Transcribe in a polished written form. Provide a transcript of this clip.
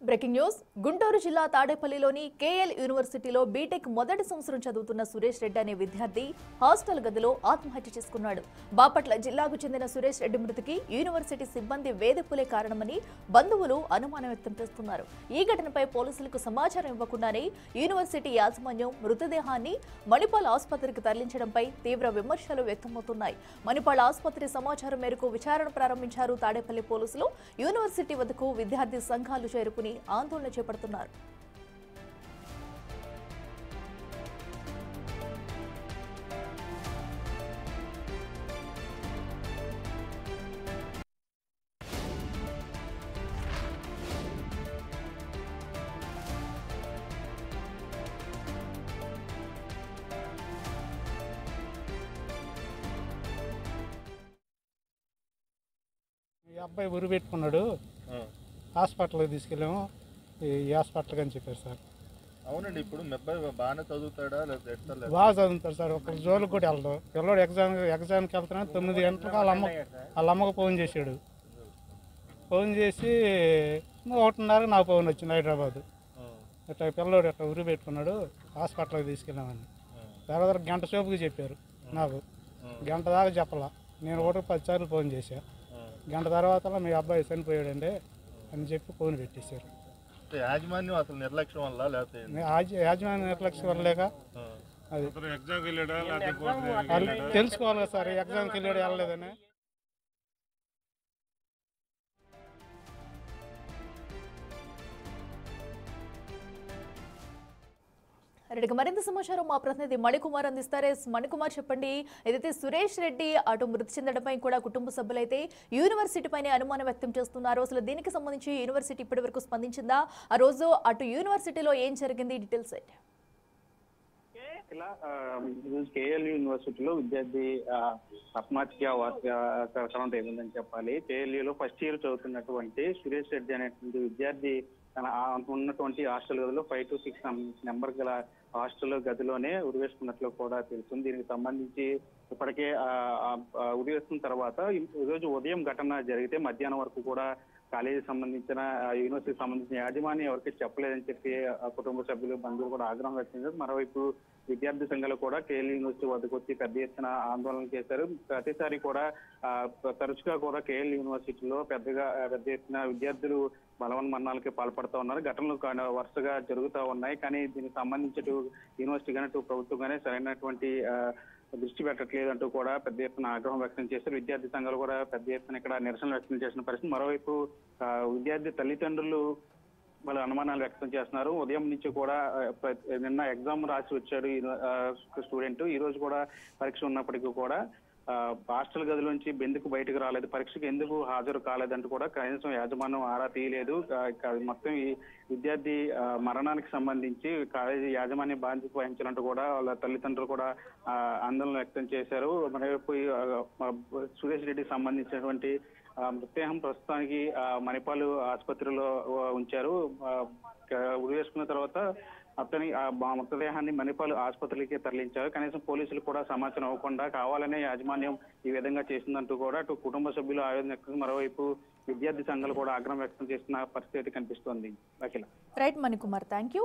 Breaking news Guntur జిల్లా తాడేపల్లిలోని KL యూనివర్సిటీలో బీటెక్ మొదటి సంవత్సరం చదువుతున్న సురేష్ రెడ్డి అనే విద్యార్థి హాస్టల్ గదిలో ఆత్మహత్య చేసుకున్నాడు. బాపట్ల జిల్లాకు చెందిన సురేష్ రెడ్డి మృతికి యూనివర్సిటీ సిబ్బంది వేధింపులే కారణమని బంధువులు అనుమానం వ్యక్తం చేస్తున్నారు. ఈ ఘటనపై పోలీసులకు సమాచారం ఇవ్వకుండానే యూనివర్సిటీ యాజమాన్యం మృతదేహాన్ని మణిపాల్ ఆసుపత్రికి తరలించడంపై తీవ్ర విమర్శలు వ్యక్తమవుతున్నాయి. మణిపాల్ ఆసుపత్రి సమాచారం మేరకు విచారణ ప్రారంభించారు తాడేపల్లి పోలీసులు. యూనివర్సిటీ వద్దకు విద్యార్థి సంఘాలు చేరుకుని ఆందోళన చేపడుతున్నారు. ఈ అబ్బాయి ఉరి పెట్టుకున్నాడు, హాస్పిటల్కి తీసుకెళ్ళాము. ఈ హాస్పిటల్కి అని చెప్పారు సార్. అవునండి, ఇప్పుడు మీ అబ్బాయి బాగానే చదువుతాడా లేదా? బాగా చదువుతాడు సార్. ఒక జోలికి కూడా వెళ్తాం. పిల్లడు ఎగ్జామ్కి వెళ్తున్నా 9 గంటలకు వాళ్ళ అమ్మకు ఫోన్ చేశాడు. ఫోన్ చేసి 1:30 నాకు ఫోన్ వచ్చింది హైదరాబాద్. ఇట్లా పిల్లడు ఇట్లా ఉరి పెట్టుకున్నాడు, హాస్పిటల్కి తీసుకెళ్ళామని. తర్వాత గంట సేపుకి చెప్పారు నాకు. గంట దాకా చెప్పాల. నేను 10 సార్లు ఫోన్ చేశా. గంట తర్వాత మీ అబ్బాయి చనిపోయాడండి అని చెప్పి ఫోన్ పెట్టేశారు. యాజమాన్యం అసలు నిర్లక్ష్యం వల్ల లేకపోతే యాజమాన్యం నిర్లక్ష్యం వల్లేక అది తెలుసుకోవాలి సార్. ఎగ్జామ్కి వెళ్ళాడు వెళ్ళలేదని. రెడ్డికి మరింత సమాచారం మా ప్రతినిధి మణికుమార్ అందిస్తారు. మణికుమార్, చెప్పండి, ఏదైతే సురేష్ రెడ్డి అటు మృతి చెందడంపై కూడా కుటుంబ సభ్యులైతే యూనివర్సిటీపైనే అనుమానం వ్యక్తం చేస్తున్నారు. అసలు దీనికి సంబంధించి యూనివర్సిటీ ఇప్పటి వరకు స్పందించిందా? ఆ రోజు అటు యూనివర్సిటీలో ఏం జరిగింది? డీటెయిల్స్ ఏంటి? ఇలా కేఎల్ యూనివర్సిటీలో విద్యార్థి ఆత్మహత్య వార్త ఏముందని చెప్పాలి. కేఎల్యూలో ఫస్ట్ ఇయర్ చదువుతున్నటువంటి సురేష్ రెడ్డి అనేటువంటి విద్యార్థి తన ఉన్నటువంటి హాస్టల్ గదిలో 5 to 6 నెంబర్ గల హాస్టల్ గదిలోనే ఉరివేసుకున్నట్లు కూడా తెలుస్తుంది. దీనికి సంబంధించి ఇప్పటికే ఉరివేసుకున్న తర్వాత ఈరోజు ఉదయం ఘటన జరిగితే మధ్యాహ్నం వరకు కూడా కాలేజీకి సంబంధించిన యూనివర్సిటీకి సంబంధించిన యాజమాన్యం ఎవరికి చెప్పలేదని చెప్పి కుటుంబ సభ్యులు బంధువులు కూడా ఆగ్రహం వ్యక్తం చేశారు. మరోవైపు విద్యార్థి సంఘాలు కూడా కేఎల్ యూనివర్సిటీ వద్దకు వచ్చి పెద్ద ఎత్తున ఆందోళన చేశారు. ప్రతిసారి కూడా తరచుగా కూడా కేఎల్ యూనివర్సిటీలో పెద్ద ఎత్తున విద్యార్థులు బలవన్మరణాలకి పాల్పడుతూ ఉన్నారు. ఘటనలు వరుసగా జరుగుతూ ఉన్నాయి. కానీ దీనికి సంబంధించి యూనివర్సిటీ కానీ ప్రభుత్వం కానీ సరైనటువంటి దృష్టి పెట్టట్లేదు అంటూ కూడా పెద్ద ఎత్తున ఆగ్రహం వ్యక్తం చేశారు. విద్యార్థి సంఘాలు కూడా పెద్ద ఎత్తున ఇక్కడ నిరసన వ్యక్తం చేసిన పరిస్థితి. మరోవైపు విద్యార్థి తల్లిదండ్రులు వాళ్ళు అనుమానాలు వ్యక్తం చేస్తున్నారు. ఉదయం నుంచి కూడా నిన్న ఎగ్జామ్ రాసి వచ్చాడు స్టూడెంట్. ఈ రోజు కూడా పరీక్ష ఉన్నప్పటికీ కూడా హాస్టల్ గదిలోంచి ఎందుకు బయటకు రాలేదు, పరీక్షకు ఎందుకు హాజరు కాలేదంటూ కూడా కనీసం యాజమాన్యం ఆరా తీయలేదు. మొత్తం ఈ విద్యార్థి మరణానికి సంబంధించి కాలేజీ యాజమాన్య బాధ్యత వహించాలంటూ కూడా వాళ్ళ తల్లిదండ్రులు కూడా ఆందోళన వ్యక్తం చేశారు. మరోవైపు సురేష్ రెడ్డికి సంబంధించినటువంటి మృతదేహం ప్రస్తుతానికి మణిపాల్ ఆసుపత్రిలో ఉంచారు. ఉరి వేసుకున్న తర్వాత అతని మృతదేహాన్ని మణిపాల్ ఆసుపత్రికి తరలించారు. కనీసం పోలీసులు కూడా సమాచారం ఇవ్వకుండా కావాలనే యాజమాన్యం ఈ విధంగా చేసిందంటూ కూడా అటు కుటుంబ సభ్యులు ఆవేదన వ్యక్తం, మరోవైపు విద్యార్థి సంఘాలు కూడా ఆగ్రహం వ్యక్తం చేస్తున్న పరిస్థితి కనిపిస్తోంది. Akhila. Right Manikumar, thank you.